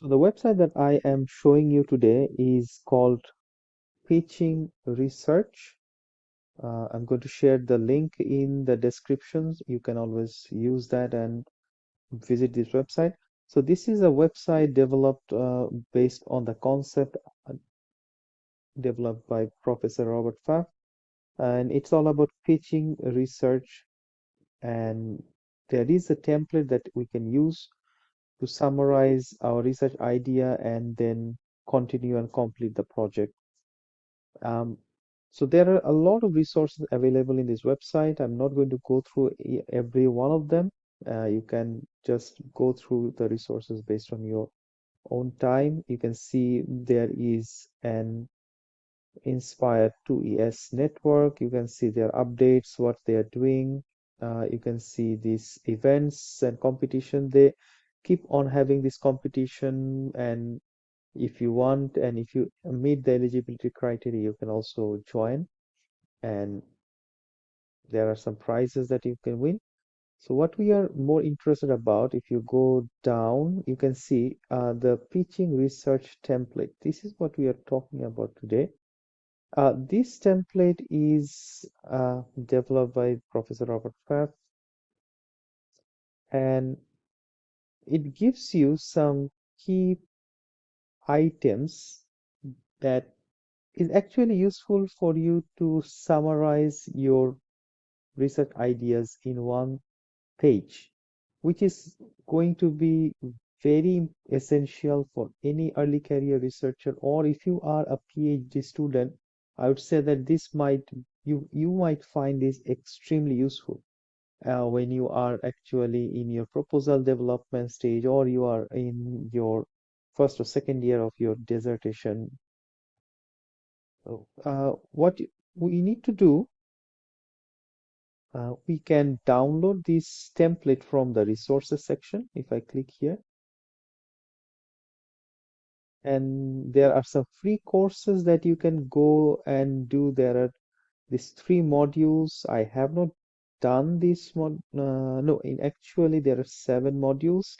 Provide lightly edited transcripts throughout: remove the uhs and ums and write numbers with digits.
So the website that I am showing you today is called Pitching Research. I'm going to share the link in the descriptions. You can always use that and visit this website. So this is a website developed based on the concept uh, developed by Professor Robert Faff, and it's all about pitching research. And there is a template that we can use to summarize our research idea and then continue and complete the project. Um, so there are a lot of resources available in this website. I'm not going to go through every one of them. You can just go through the resources based on your own time. You can see there is an Inspire 2ES network. You can see their updates, what they are doing. You can see these events and competition. They keep on having this competition, and if you want and if you meet the eligibility criteria, you can also join. And there are some prizes that you can win. So what we are more interested about, if you go down, you can see the pitching research template. This is what we are talking about today. This template is developed by Professor Robert Faff, and it gives you some key items that is actually useful for you to summarize your research ideas in one page, which is going to be very essential for any early career researcher, or if you are a PhD student, I would say that this might you might find this extremely useful when you are actually in your proposal development stage, or you are in your first or second year of your dissertation. So, what we need to do, we can download this template from the resources section. If I click here, and there are some free courses that you can go and do. There are these three modules. I have not done this one. No, in actually there are 7 modules.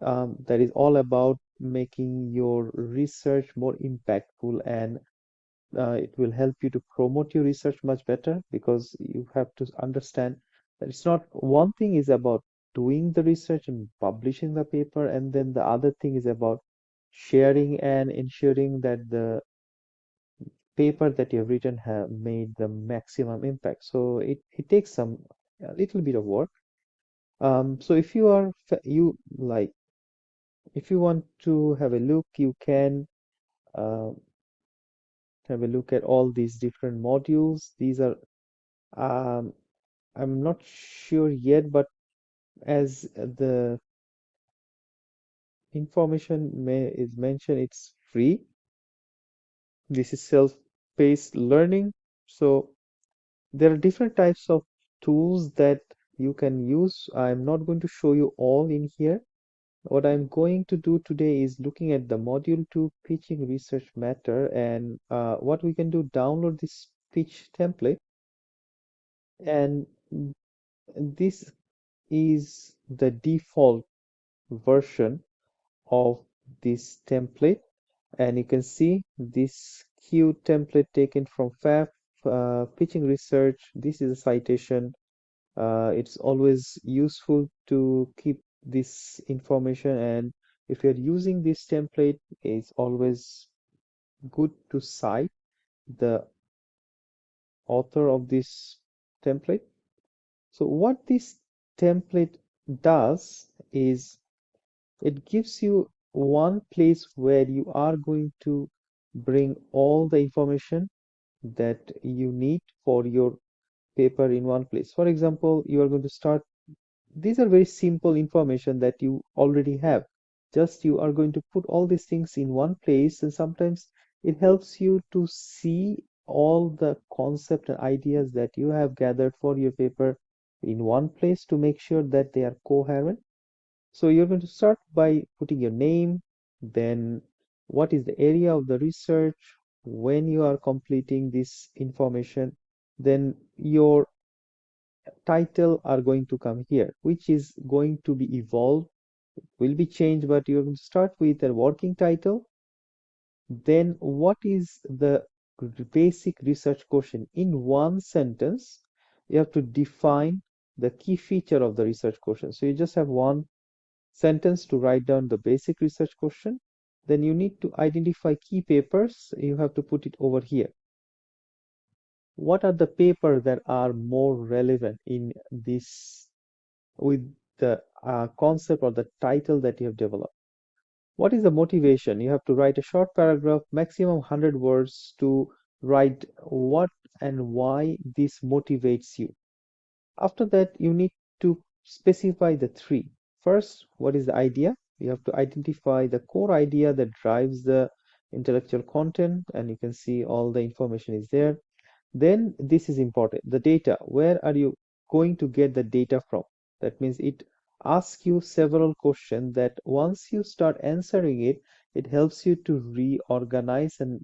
That is all about making your research more impactful, and it will help you to promote your research much better, because you have to understand that it's not one thing is about doing the research and publishing the paper, and then the other thing is about sharing and ensuring that the paper that you have written have made the maximum impact. So it takes a little bit of work. So if you are you like if you want to have a look, you can uh, have a look at all these different modules. These are um, I'm not sure yet, but as the information is mentioned, it's free. This is self-paced learning. So there are different types of tools that you can use. I'm not going to show you all in here. What I'm going to do today is looking at the module 2 pitching research matter, and what we can do, download this pitch template, and this is the default version of this template. And you can see this cute template taken from Faff, pitching research. This is a citation. It's always useful to keep this information, and if you're using this template, it's always good to cite the author of this template. So what this template does is it gives you one place where you are going to bring all the information that you need for your paper in one place. For example, you are going to start, these are very simple information that you already have. Just you are going to put all these things in one place, and sometimes it helps you to see all the concept and ideas that you have gathered for your paper in one place to make sure that they are coherent. So you're going to start by putting your name, then what is the area of the research, when you are completing this information, then your title are going to come here, which is going to be evolved will be changed, but you're going to start with a working title. Then, what is the basic research question? In one sentence, you have to define the key feature of the research question. So you just have one sentence to write down the basic research question. Then you need to identify key papers. You have to put it over here. What are the papers that are more relevant in this with the concept or the title that you have developed? What is the motivation? You have to write a short paragraph, maximum 100 words, to write what and why this motivates you. After that, you need to specify the three. First, what is the idea? You have to identify the core idea that drives the intellectual content, and you can see all the information is there. Then this is important. The data. Where are you going to get the data from? That means it asks you several questions that once you start answering it, it helps you to reorganize and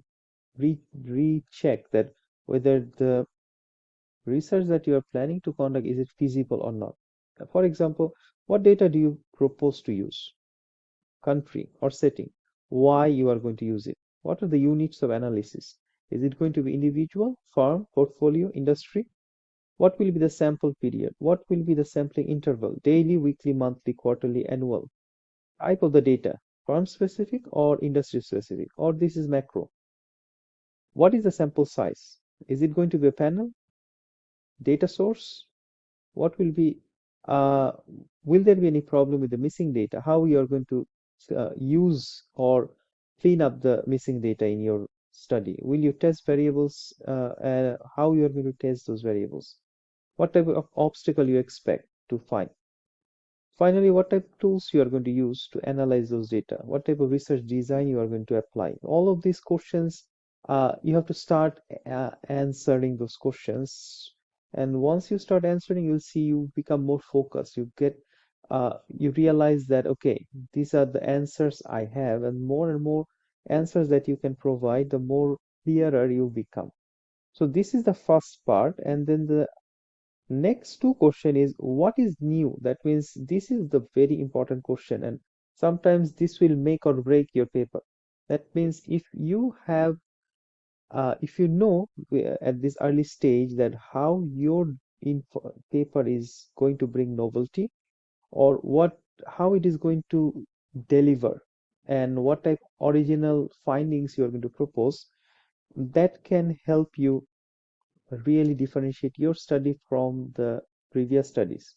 recheck that whether the research that you are planning to conduct is it feasible or not. For example, what data do you propose to use? Country or setting? Why you are going to use it? What are the units of analysis? Is it going to be individual, firm, portfolio, industry? What will be the sample period? What will be the sampling interval? Daily, weekly, monthly, quarterly, annual? Type of the data, firm specific or industry specific, or this is macro. What is the sample size? Is it going to be a panel, data source? What will be, uh, will there be any problem with the missing data? How you are going to use or clean up the missing data in your study? Will you test variables? How you are going to test those variables? What type of obstacle you expect to find? Finally, what type of tools you are going to use to analyze those data? What type of research design you are going to apply? All of these questions, you have to start answering those questions. And once you start answering, you'll see you become more focused. You realize that, okay, these are the answers I have, and more answers that you can provide, the more clearer you become. So this is the first part, and then the next two question is what is new? That means this is the very important question, and sometimes this will make or break your paper. That means if you know at this early stage that how your info paper is going to bring novelty, or how it is going to deliver, and what type of original findings you are going to propose, that can help you really differentiate your study from the previous studies.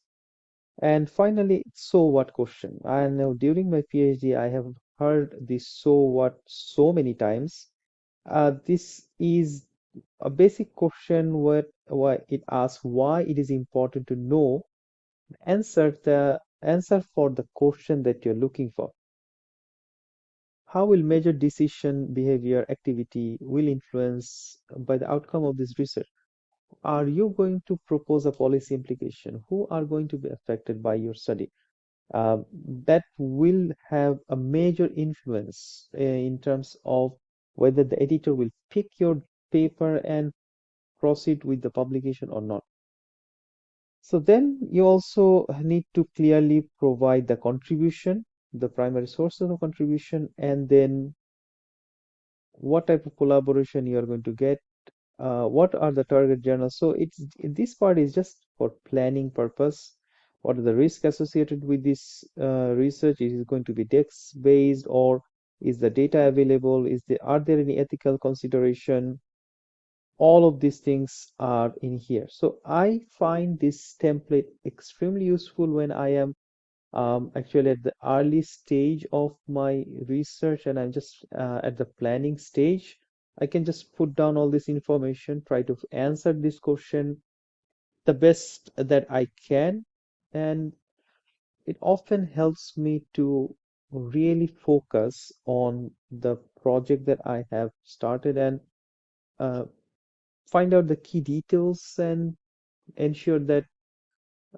And finally, so what question. I know during my PhD, I have heard this so what so many times. This is a basic question where it asks why it is important to know the answer for the question that you're looking for. How will major decision, behavior, activity will influence by the outcome of this research? Are you going to propose a policy implication? Who are going to be affected by your study? That will have a major influence in terms of whether the editor will pick your paper and proceed with the publication or not. So then you also need to clearly provide the contribution, the primary sources of contribution, and then what type of collaboration you are going to get, what are the target journals. So this part is just for planning purpose. What are the risks associated with this research? Is it going to be text based, or is the data available? Are there any ethical consideration? All of these things are in here. So I find this template extremely useful when I am actually at the early stage of my research, and I'm just at the planning stage. I can just put down all this information, try to answer this question the best that I can, and it often helps me to really focus on the project that I have started, and uh, find out the key details and ensure that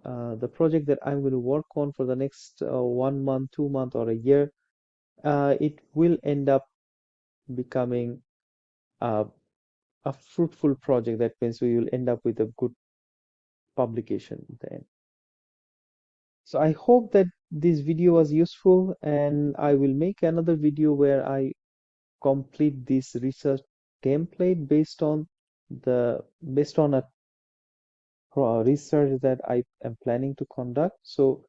the project that I'm going to work on for the next 1 month, 2 month, or a year, it will end up becoming uh, a fruitful project. That means we will end up with a good publication then. So I hope that this video was useful, and I will make another video where I complete this research template based on a research that I am planning to conduct. So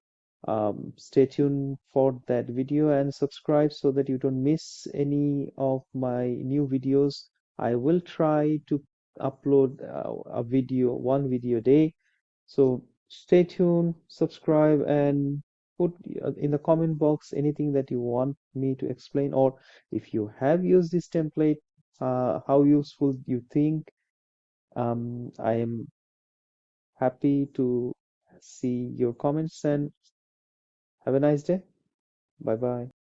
stay tuned for that video and subscribe so that you don't miss any of my new videos. I will try to upload one video a day. So stay tuned, subscribe, and put in the comment box anything that you want me to explain, or if you have used this template, how useful you think. I am happy to see your comments, and have a nice day. Bye bye.